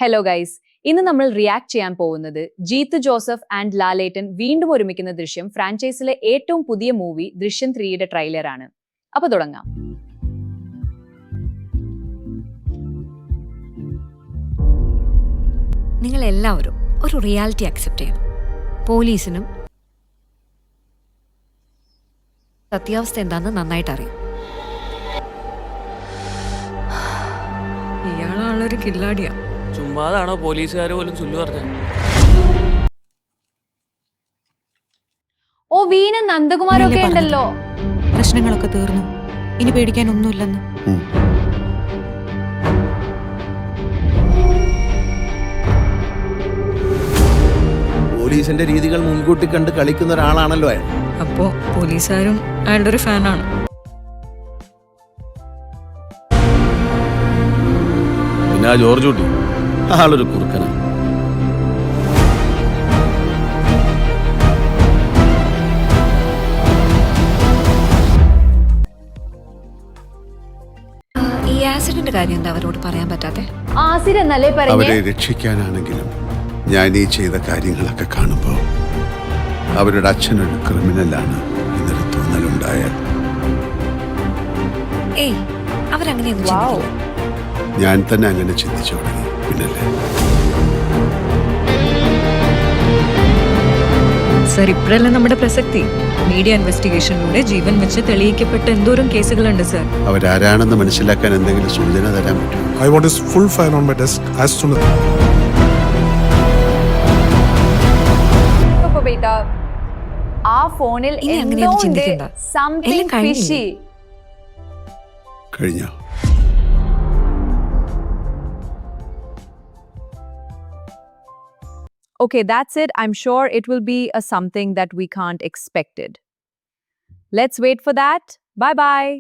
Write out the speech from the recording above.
Hello guys, ഇന്ന് നമ്മൾ react ചെയ്യാൻ പോകുന്നത് ജീത്തു ജോസഫ് ആൻഡ് ലാലേട്ടൻ വീണ്ടും ഒരുമിക്കുന്ന ദൃശ്യം ഫ്രാഞ്ചൈസിലെ ഏറ്റവും പുതിയ മൂവി ദൃശ്യം 3യുടെ ട്രെയിലറാണ്. അപ്പൊ തുടങ്ങാം. നിങ്ങൾ എല്ലാവരും ഒരു റിയാലിറ്റി അക്സെപ്റ്റ് ചെയ്യണം. പോലീസിനും സത്യാവസ്ഥ എന്താണെന്ന് നന്നായിട്ട് അറിയാം. ഇയാളാളൊരു കില്ലാടിയാ. ചുമ്മാതാണോ പോലീസുകാർ പോലും ചൊല്ലു പറഞ്ഞത്? ഓ, വീണ നന്ദകുമാരൊക്കെ ഉണ്ടല്ലോ. പ്രശ്നങ്ങളൊക്കെ തീർന്നു, ഇനി പേടിക്കാനൊന്നുമില്ലെന്ന്. പോലീസിന്റെ രീതികൾ മുൻകൂട്ടി കണ്ട് കളിക്കുന്ന ഒരാളാണല്ലോ അയാൾ. അപ്പോ പോലീസുകാരും അയാളുടെ ഒരു ഫാനാണ്. പിന്നെ ജോർജ് കുട്ടി ആളൊരു കുറുക്കനാണ്. ഈ ആക്സിഡന്റ് കാര്യം എന്താ അവരോട് പറയാൻ പറ്റാത്തെ? ആസിഡ് എന്നല്ലേ പറഞ്ഞേ? അവരെ രക്ഷിക്കാനാണെങ്കിലും ഞാൻ ഈ ചെയ്ത കാര്യങ്ങളൊക്കെ കാണുമ്പോൾ അവരുടെ അച്ഛനൊരു ക്രിമിനലാണ് എന്നൊരു തോന്നലുണ്ടായാൽ ഏയ്, അവരങ്ങനെയൊന്നും ചിന്തിക്കില്ല. ഞാൻ തന്നെ അങ്ങനെ ചിന്തിച്ചു തുടങ്ങി. പിന്നല്ലേ സർ, ഇപ്പോഴല്ല നമ്മുടെ പ്രസക്തി. മീഡിയ ഇൻവെസ്റ്റിഗേഷനിലൂടെ ജീവൻ വെച്ച് തെളിയിക്കപ്പെട്ട എന്തോരം കേസുകളുണ്ട് സർ. അവരാരാണെന്ന് മനസ്സിലാക്കാൻ എന്തെങ്കിലും സൂചന തരാൻ പറ്റുമോ? I want his full file on my desk as soon as. ആ ഫോണിൽ ഇനി എന്തോ അങ്ങനെയൊന്നും ഉണ്ട്, ചിന്തിക്കണ്ട. സംതിങ് എല്ലാം കഴിഞ്ഞില്ലേ? ഫിഷി. കഴിഞ്ഞോ? Okay, that's it. I'm sure it will be a something that we can't expect it. Let's wait for that. Bye bye.